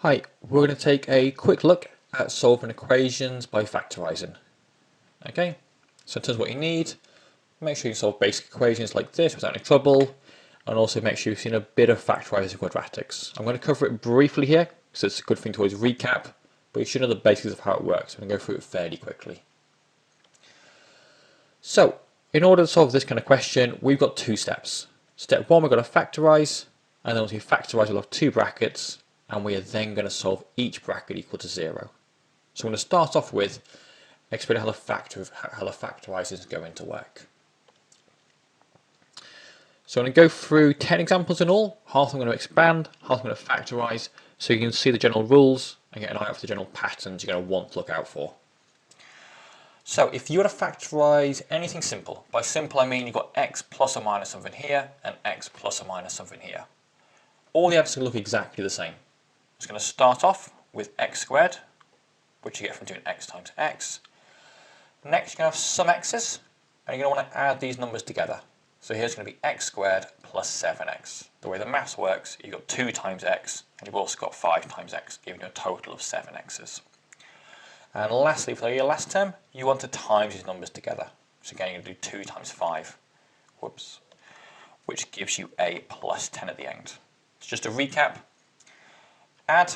Hi, we're going to take a quick look at solving equations by factorising. Okay, so in terms of what you need, make sure you solve basic equations like this without any trouble, and also make sure you've seen a bit of factorising quadratics. I'm going to cover it briefly here, because it's a good thing to always recap, but you should know the basics of how it works. I'm going to go through it fairly quickly. So, in order to solve this kind of question, we've got two steps. Step one, we're going to factorise, and then once we factorise, we'll have two brackets, and we are then going to solve each bracket equal to 0. So I'm going to start off with explaining how the factorising is going to work. So I'm going to go through 10 examples in all. Half I'm going to expand, half I'm going to factorise, so you can see the general rules and get an eye for the general patterns you're going to want to look out for. So if you were to factorise anything simple, by simple I mean you've got x plus or minus something here and x plus or minus something here. All the answers look exactly the same. It's going to start off with x squared, which you get from doing x times x. Next you're going to have some x's, and you're going to want to add these numbers together. So here's going to be x squared plus 7x. The way the maths works, you've got 2 times x, and you've also got 5 times x, giving you a total of 7x's. And lastly, for your last term, you want to times these numbers together. So again, you're going to do 2 times 5, which gives you a plus 10 at the end. So just to recap, add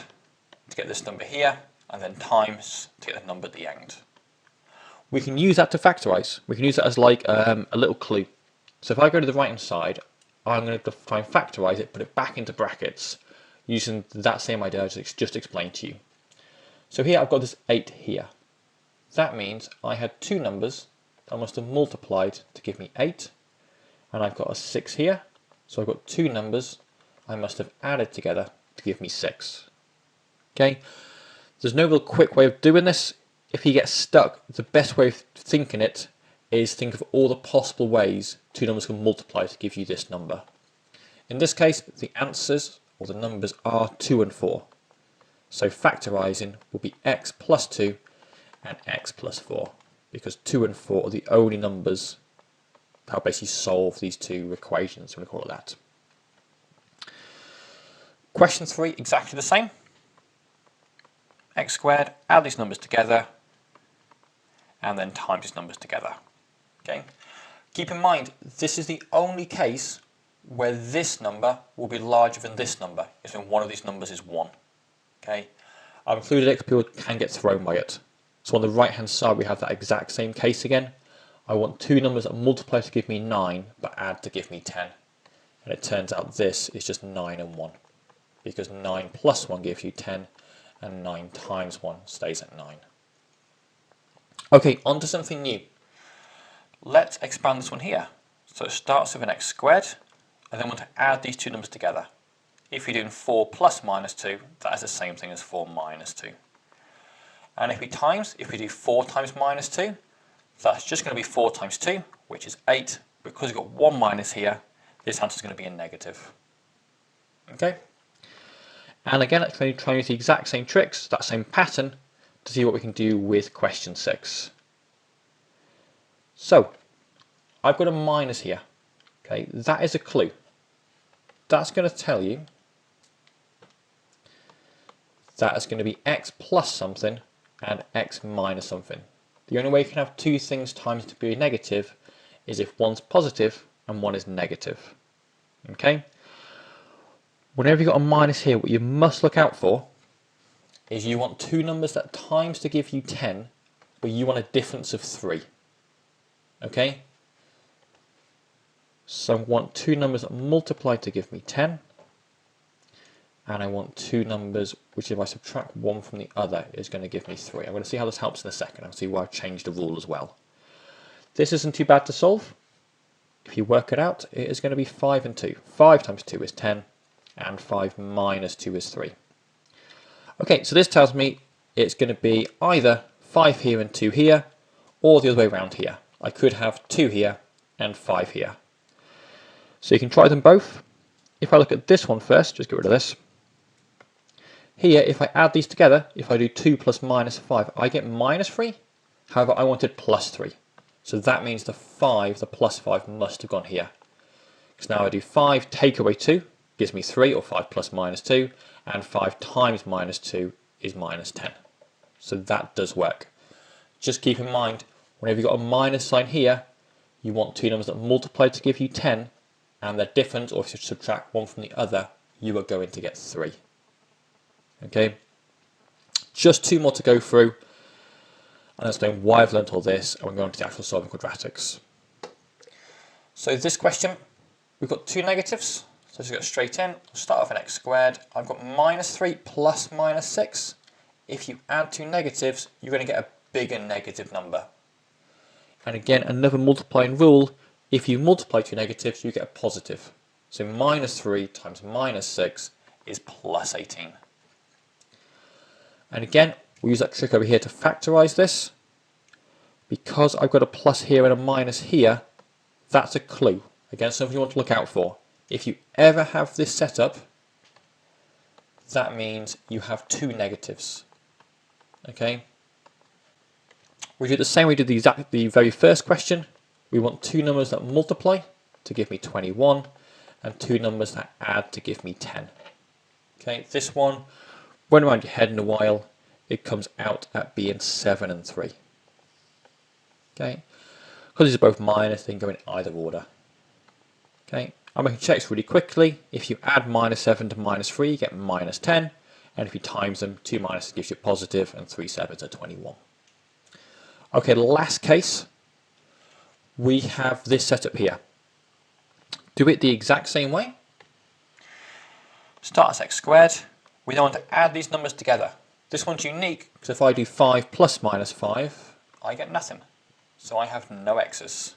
to get this number here, and then times to get the number at the end. We can use that to factorise. We can use that as like a little clue. So if I go to the right hand side, I'm going to try and factorise it, put it back into brackets, using that same idea I just explained to you. So here I've got this 8 here. That means I had two numbers I must have multiplied to give me 8, and I've got a 6 here, so I've got two numbers I must have added together to give me 6. Okay, there's no real quick way of doing this. If you get stuck, the best way of thinking it is think of all the possible ways two numbers can multiply to give you this number. In this case, the answers or the numbers are 2 and 4. So factorising will be x plus 2 and x plus 4, because 2 and 4 are the only numbers that will basically solve these two equations, we're going to call it that. Question 3, exactly the same. X squared, add these numbers together, and then times these numbers together. Okay. Keep in mind, this is the only case where this number will be larger than this number, is when one of these numbers is 1. Okay. I've included it because people can get thrown by it. So on the right hand side we have that exact same case again. I want two numbers that multiply to give me 9, but add to give me 10. And it turns out this is just 9 and 1. Because 9 plus 1 gives you 10, and 9 times 1 stays at 9. Okay, on to something new. Let's expand this one here. So it starts with an x squared, and then we want to add these two numbers together. If you're doing 4 plus minus 2, that is the same thing as 4 minus 2. And if we do 4 times minus 2, that's just going to be 4 times 2, which is 8. Because we've got 1 minus here, this answer is going to be a negative. Okay? And again, let's try and use the exact same tricks, that same pattern, to see what we can do with question 6. So, I've got a minus here. Okay, that is a clue. That's going to tell you that is going to be x plus something and x minus something. The only way you can have two things times to be negative is if one's positive and one is negative. Okay? Whenever you've got a minus here, what you must look out for is you want two numbers that times to give you 10, but you want a difference of 3. Okay? So I want two numbers that multiply to give me 10, and I want two numbers which, if I subtract one from the other, is going to give me 3. I'm going to see how this helps in a second. I'll see why I've changed the rule as well. This isn't too bad to solve. If you work it out, it is going to be 5 and 2. 5 times 2 is 10, and 5 minus 2 is 3. Okay, so this tells me it's going to be either 5 here and 2 here, or the other way around here. I could have 2 here and 5 here. So you can try them both. If I look at this one first, just get rid of this. Here, if I add these together, if I do 2 plus minus 5, I get minus 3. However, I wanted plus 3. So that means the plus 5 must have gone here. Because now I do 5, take away 2, gives me 3, or 5 plus minus 2, and 5 times minus 2 is minus 10. So that does work. Just keep in mind, whenever you've got a minus sign here, you want two numbers that multiply to give you 10, and they're different, or if you subtract one from the other, you are going to get 3. Okay, just two more to go through, and explain why I've learnt all this, and we're going to the actual solving quadratics. So this question, we've got two negatives, so just go straight in. We'll start off in x squared. I've got minus 3 plus minus 6. If you add two negatives, you're going to get a bigger negative number. And again, another multiplying rule, if you multiply two negatives, you get a positive. So minus 3 times minus 6 is plus 18. And again, we'll use that trick over here to factorise this. Because I've got a plus here and a minus here, that's a clue. Again, something you want to look out for. If you ever have this set up, that means you have two negatives. Okay? We do the same way we did the very first question. We want two numbers that multiply to give me 21, and two numbers that add to give me 10. Okay, this one, run around your head in a while, it comes out at being 7 and 3. Okay, because these are both minus, they can go in either order. Okay, I'm making checks really quickly. If you add minus 7 to minus 3, you get minus 10, and if you times them, 2 minuses gives you a positive, and 3 sevens are 21. Okay, last case, we have this setup here. Do it the exact same way. Start as x squared. We then want to add these numbers together. This one's unique because if I do 5 plus minus 5, I get nothing. So I have no x's.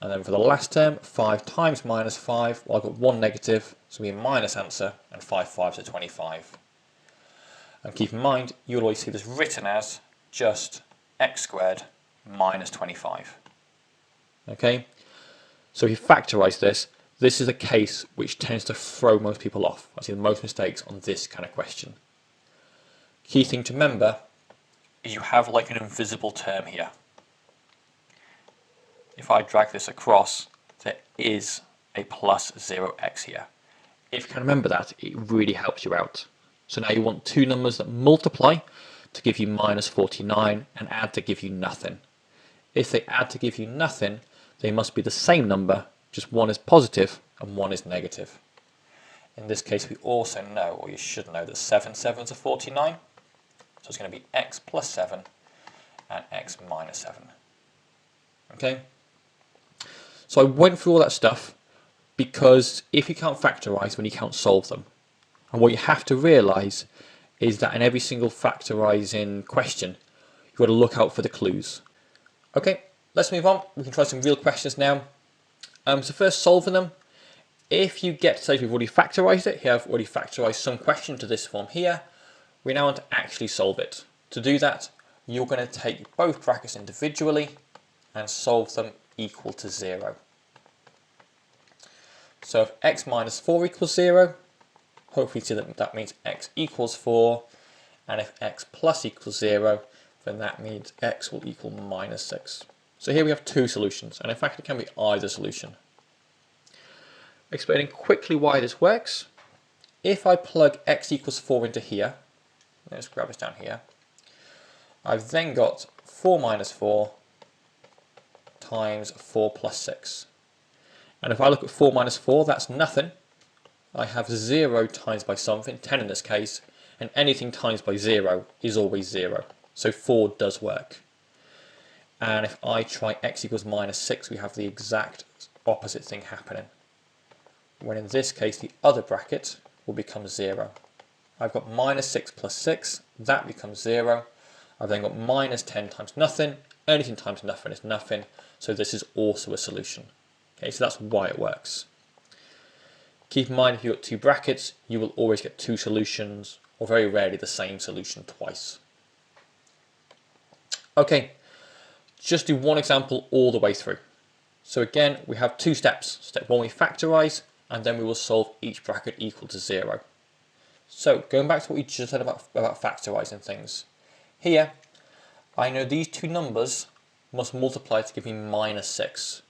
And then for the last term, 5 times minus 5, well, I've got one negative, so we have a minus answer, and 5 5s are 25. And keep in mind, you'll always see this written as just x squared minus 25. Okay, so if you factorise this, this is a case which tends to throw most people off. I see the most mistakes on this kind of question. Key thing to remember is you have like an invisible term here. If I drag this across, there is a plus 0x here. If you can remember that, it really helps you out. So now you want two numbers that multiply to give you minus 49 and add to give you nothing. If they add to give you nothing, they must be the same number, just one is positive and one is negative. In this case, we also know, or you should know, that 7 sevens are 49. So it's going to be x plus 7 and x minus 7. Okay? So I went through all that stuff because if you can't factorise, then you can't solve them. And what you have to realise is that in every single factorising question, you've got to look out for the clues. Okay, let's move on. We can try some real questions now. So first, solving them. If you get to say we've already factorised it, here I've already factorised some question to this form here, we now want to actually solve it. To do that, you're going to take both brackets individually and solve them equal to 0. So if x minus 4 equals 0, hopefully see that means x equals 4, and if x plus equals 0, then that means x will equal minus 6. So here we have two solutions, and in fact it can be either solution. Explaining quickly why this works, if I plug x equals 4 into here, let's grab this down here, I've then got 4 minus 4 times 4 plus 6. And if I look at 4 minus 4, that's nothing. I have 0 times by something, 10 in this case, and anything times by 0 is always 0. So 4 does work. And if I try x equals minus 6, we have the exact opposite thing happening. When in this case, the other bracket will become 0. I've got minus 6 plus 6, that becomes 0. I've then got minus 10 times nothing. Anything times nothing is nothing. So this is also a solution. Okay, so that's why it works. Keep in mind, if you've got two brackets, you will always get two solutions, or very rarely the same solution twice. Okay, just do one example all the way through. So again, we have two steps. Step 1, we factorise, and then we will solve each bracket equal to 0. So going back to what we just said about factorising things. Here, I know these two numbers must multiply to give me minus 6.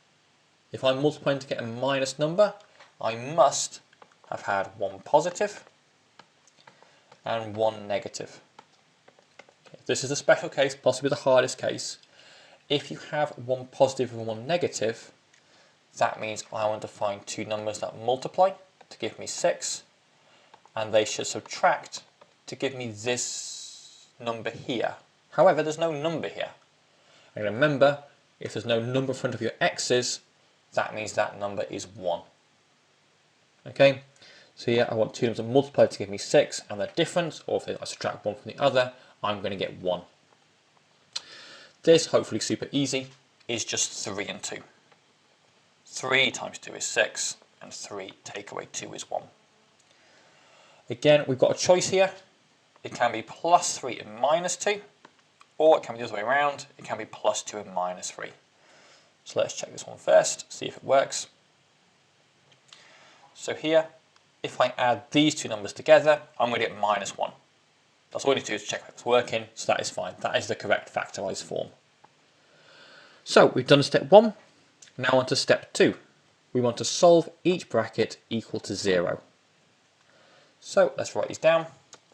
If I'm multiplying to get a minus number, I must I've had one positive and one negative. This is a special case, possibly the hardest case. If you have one positive and one negative, that means I want to find two numbers that multiply to give me 6, and they should subtract to give me this number here. However, there's no number here. And remember, if there's no number in front of your x's, that means that number is 1. Okay, so here I want two numbers to multiply to give me 6, and the difference, or if I subtract one from the other, I'm going to get 1. This, hopefully super easy, is just 3 and 2. 3 times 2 is 6, and 3 take away 2 is 1. Again, we've got a choice here. It can be plus 3 and minus 2, or it can be the other way around. It can be plus 2 and minus 3. So let's check this one first, see if it works. So here, if I add these two numbers together, I'm going to get minus 1. That's all I need to do is check if it's working, so that is fine. That is the correct factorised form. So we've done step 1, now on to step 2. We want to solve each bracket equal to 0. So let's write these down.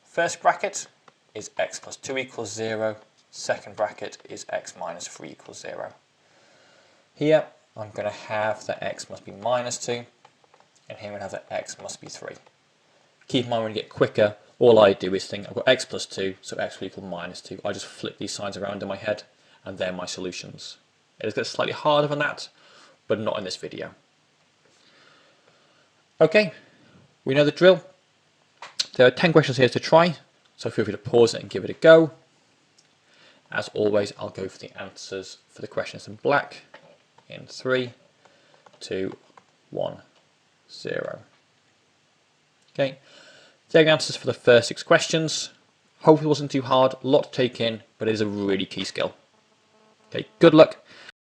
First bracket is x plus 2 equals 0. Second bracket is x minus 3 equals 0. Here I'm going to have that x must be minus 2, and here I'm going to have that x must be 3. Keep in mind when you get quicker, all I do is think I've got x plus 2, so x will equal minus 2. I just flip these signs around in my head, and they're my solutions. It gets slightly harder than that, but not in this video. Okay, we know the drill. There are 10 questions here to try, so feel free to pause it and give it a go. As always, I'll go for the answers for the questions in black in 3, 2, 1, 0. Okay, there are the answers for the first 6 questions. Hopefully it wasn't too hard, a lot to take in, but it is a really key skill. Okay, good luck.